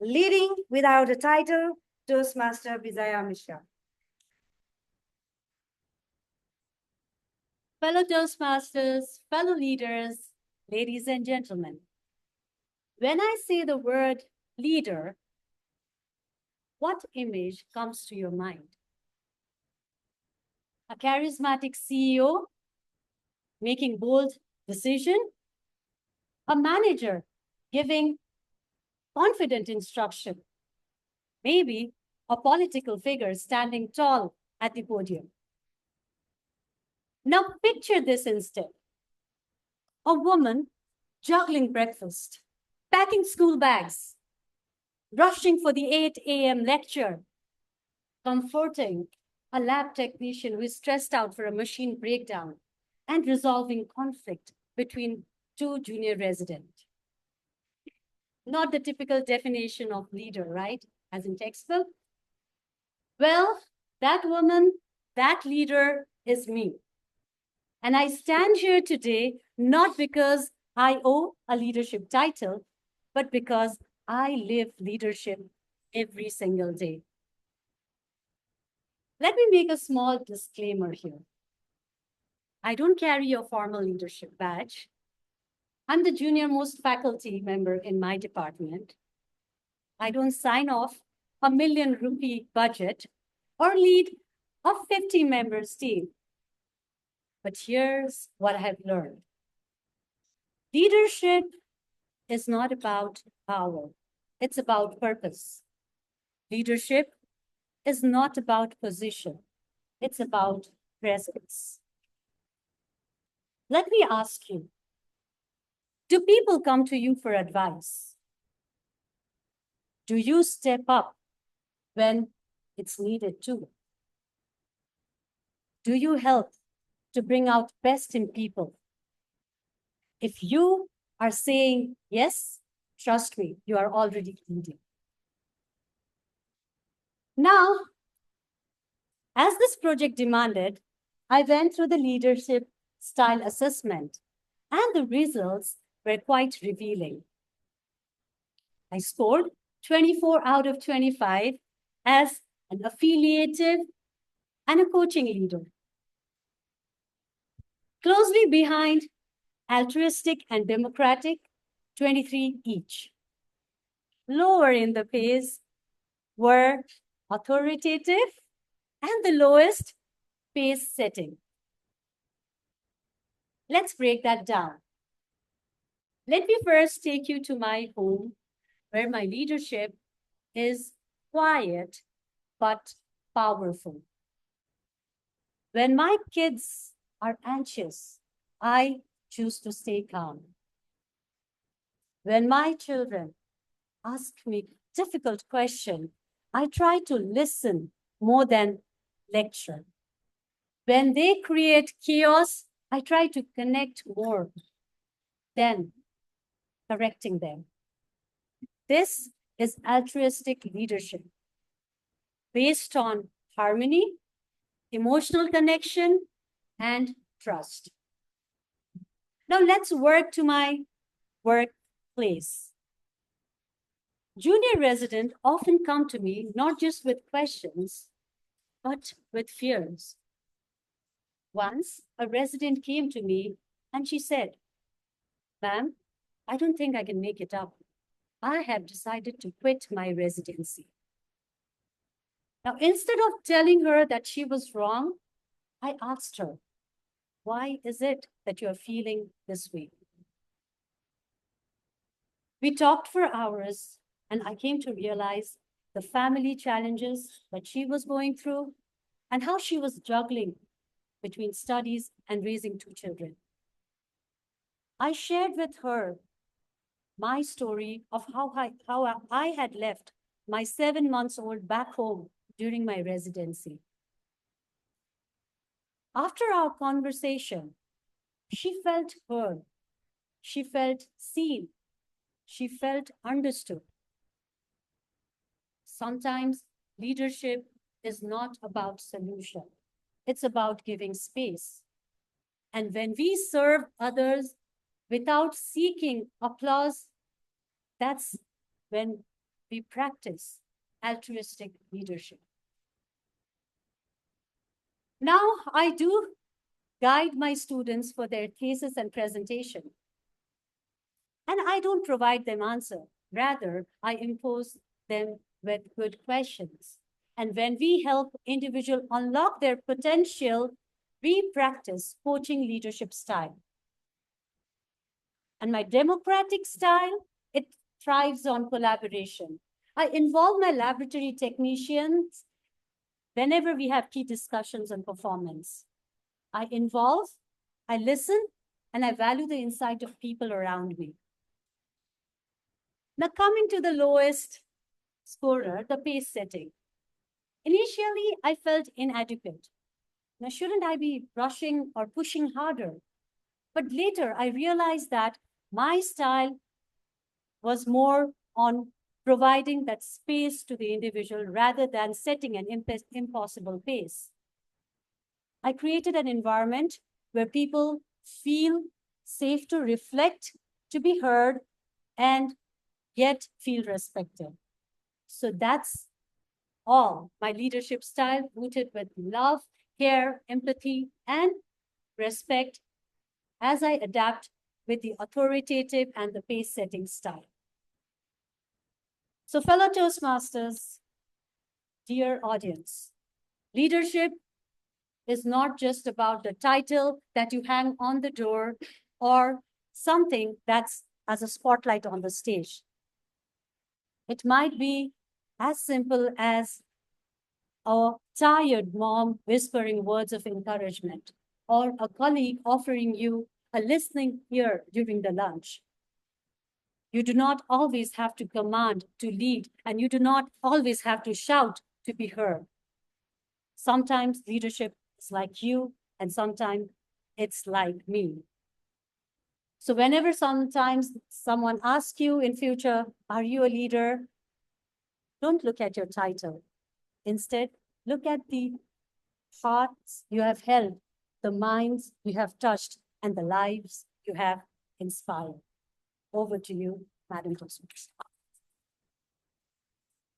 Leading without a title, Toastmaster Vijaya Mishra. Fellow Toastmasters, fellow leaders, ladies and gentlemen, when I say the word leader, what image comes to your mind? A charismatic CEO making bold decision? A manager giving confident instruction? Maybe a political figure standing tall at the podium. Now picture this instead. A woman juggling breakfast, packing school bags, rushing for the 8 a.m. lecture, comforting a lab technician who is stressed out for a machine breakdown, and resolving conflict between two junior residents. Not the typical definition of leader, right? As in textbook. Well, that woman, that leader is me. And I stand here today not because I owe a leadership title, but because I live leadership every single day. Let me make a small disclaimer here. I don't carry a formal leadership badge. I'm the junior most faculty member in my department. I don't sign off a ₹1 million budget or lead a 50 members team. But here's what I have learned. Leadership is not about power. It's about purpose. Leadership is not about position. It's about presence. Let me ask you, do people come to you for advice? Do you step up when it's needed too? Do you help to bring out best in people? If you are saying yes, trust me, you are already leading. Now, as this project demanded, I went through the leadership style assessment, and the results were quite revealing. I scored 24 out of 25 as an affiliative and a coaching leader. Closely behind, altruistic and democratic, 23 each. Lower in the pace were authoritative and the lowest pace setting. Let's break that down. Let me first take you to my home, where my leadership is quiet but powerful. When my kids are anxious, I choose to stay calm. When my children ask me difficult question, I try to listen more than lecture. When they create chaos, I try to connect more than correcting them. This is altruistic leadership based on harmony, emotional connection, and trust. Now let's work to my workplace. Junior residents often come to me not just with questions, but with fears. Once, a resident came to me and she said, "Ma'am, I don't think I can make it up. I have decided to quit my residency." Now, instead of telling her that she was wrong, I asked her, "Why is it that you're feeling this way?" We talked for hours, and I came to realize the family challenges that she was going through and how she was juggling between studies and raising two children. I shared with her my story of how I had left my 7 months old back home during my residency. After our conversation, she felt heard, she felt seen, she felt understood. Sometimes leadership is not about solution. It's about giving space. And when we serve others without seeking applause, that's when we practice altruistic leadership. Now, I do guide my students for their thesis and presentation. And I don't provide them answer. Rather, I impose them with good questions. And when we help individuals unlock their potential, we practice coaching leadership style. And my democratic style, it thrives on collaboration. I involve my laboratory technicians whenever we have key discussions on performance. I involve, I listen, and I value the insight of people around me. Now, coming to the lowest scorer, the pace setting. Initially, I felt inadequate. Now, shouldn't I be rushing or pushing harder? But later, I realized that my style was more on providing that space to the individual rather than setting an impossible pace. I created an environment where people feel safe to reflect, to be heard, and yet feel respected. So that's all my leadership style, rooted with love, care, empathy, and respect as I adapt with the authoritative and the pace setting style. So, fellow Toastmasters, dear audience, leadership is not just about the title that you hang on the door or something that's as a spotlight on the stage. It might be as simple as a tired mom whispering words of encouragement, or a colleague offering you a listening ear during the lunch. You do not always have to command to lead, and you do not always have to shout to be heard. Sometimes leadership is like you, and sometimes it's like me. So whenever sometimes someone asks you in future, are you a leader? Don't look at your title. Instead, look at the hearts you have held, the minds you have touched, and the lives you have inspired. Over to you, Madam Toastmaster.